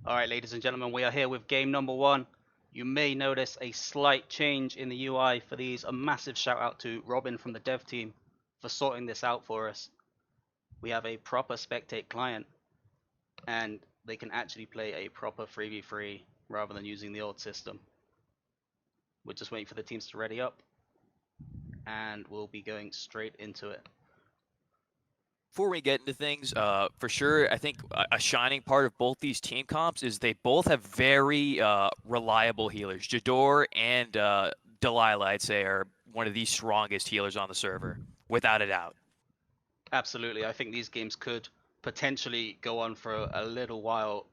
All right, ladies and gentlemen, we are here with game number one. You may notice a slight change in the UI for these. A massive shout out to Robin from the dev team for sorting this out for us. We have a proper spectate client, and they can actually play a proper 3v3 rather than using the old system. We're just waiting for the teams to ready up, and we'll be going straight into it. Before we get into things, for sure, I think a shining part of both these team comps is they both have very reliable healers. Jador and Delilah, I'd say, are one of the strongest healers on the server, without a doubt. Absolutely, I think these games could potentially go on for a little while.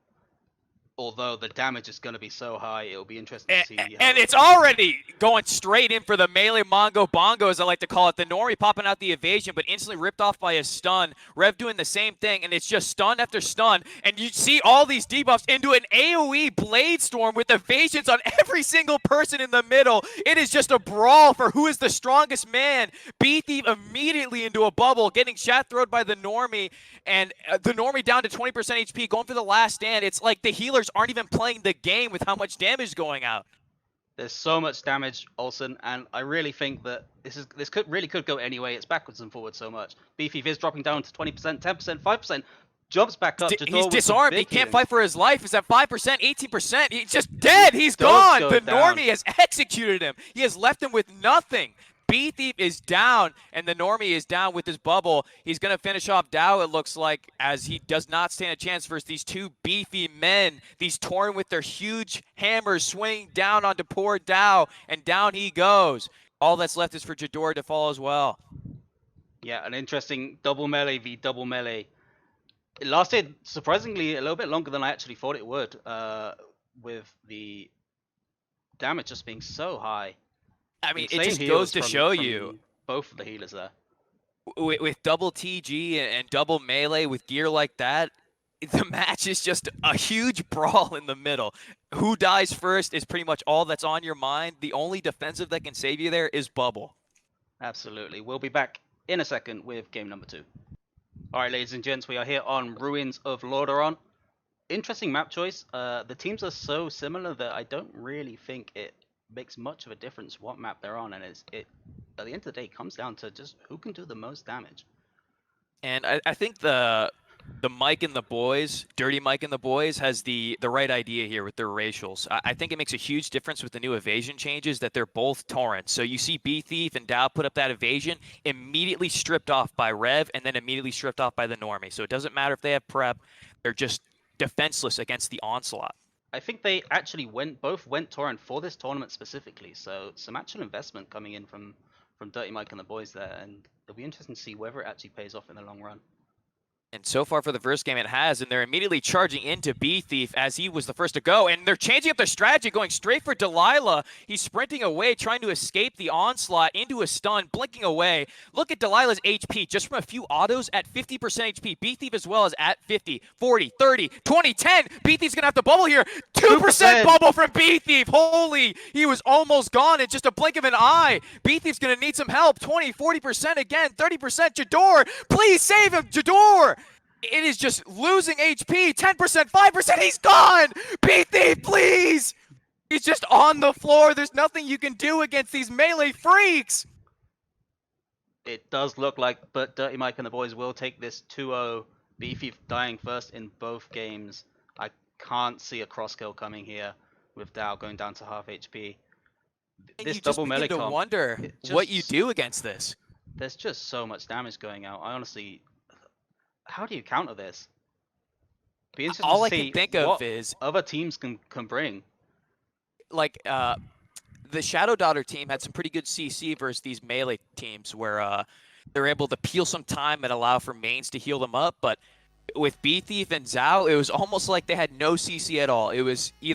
Although the damage is going to be so high, it'll be interesting to see how. And it's already going straight in for the melee Mongo Bongo, as I like to call it. The Nori popping out the evasion, but instantly ripped off by a stun. Rev doing the same thing, and it's just stun after stun. And you see all these debuffs into an AoE Blade Storm with evasions on every single person in the middle. It is just a brawl for who is the strongest man. B-Thief immediately into a bubble, getting shot throwed by the Normie. And the Normie down to 20% HP, going for the last stand. It's like the healers aren't even playing the game with how much damage going out. There's so much damage, Olsen, and I really think that this could go anyway. It's backwards and forwards so much. Beefy is dropping down to 20%, 10%, 5%. Jumps back up. He's disarmed. He can't fight for his life. He's at 5%, 18%. He's just dead. He's gone. The Normie has executed him. He has left him with nothing. B-Thief is down, and the Normie is down with his bubble. He's going to finish off Dow, it looks like, as he does not stand a chance versus these two beefy men. These Tauren with their huge hammers swinging down onto poor Dow, and down he goes. All that's left is for Jador to fall as well. Yeah, an interesting double melee v double melee. It lasted surprisingly a little bit longer than I actually thought it would, with the damage just being so high. I mean, it just goes to show you. Both of the healers there. With double TG and double melee with gear like that, the match is just a huge brawl in the middle. Who dies first is pretty much all that's on your mind. The only defensive that can save you there is bubble. Absolutely. We'll be back in a second with game number 2. Alright, ladies and gents, we are here on Ruins of Lordaeron. Interesting map choice. The teams are so similar that I don't really think it makes much of a difference what map they're on, and it at the end of the day comes down to just who can do the most damage. And I think the Mike and the boys, Dirty Mike and the boys, has the right idea here with their racials. I think it makes a huge difference with the new evasion changes that they're both Torrents. So you see B-Thief and Dow put up that evasion, immediately stripped off by Rev, and then immediately stripped off by the Normie. So it doesn't matter if they have prep, they're just defenseless against the onslaught. I think they actually both went Torrent for this tournament specifically, so some actual investment coming in from Dirty Mike and the boys there, and it'll be interesting to see whether it actually pays off in the long run. And so far for the first game, it has, and they're immediately charging into B-Thief as he was the first to go, and they're changing up their strategy, going straight for Delilah. He's sprinting away, trying to escape the onslaught into a stun, blinking away. Look at Delilah's HP, just from a few autos at 50% HP. B-Thief as well as at 50, 40, 30, 20, 10. B-Thief's going to have to bubble here. 2% bubble from B-Thief. Holy, he was almost gone in just a blink of an eye. B-Thief's going to need some help. 20, 40% again, 30%. Jador, please save him, Jador. It is just losing HP. 10%, 5%. He's gone. B-Thief, please. He's just on the floor. There's nothing you can do against these melee freaks. It does look like, but Dirty Mike and the boys will take this 2-0. B-Thief dying first in both games. I can't see a cross kill coming here with Dow going down to half HP. This double melee comp, wonder what you do against this. There's just so much damage going out. I honestly, how do you counter this? Be interesting all to I see can think what of is other teams can bring. Like the Shadow Daughter team had some pretty good CC versus these melee teams where they're able to peel some time and allow for mains to heal them up. But with B-Thief and Zhao, it was almost like they had no CC at all. It was either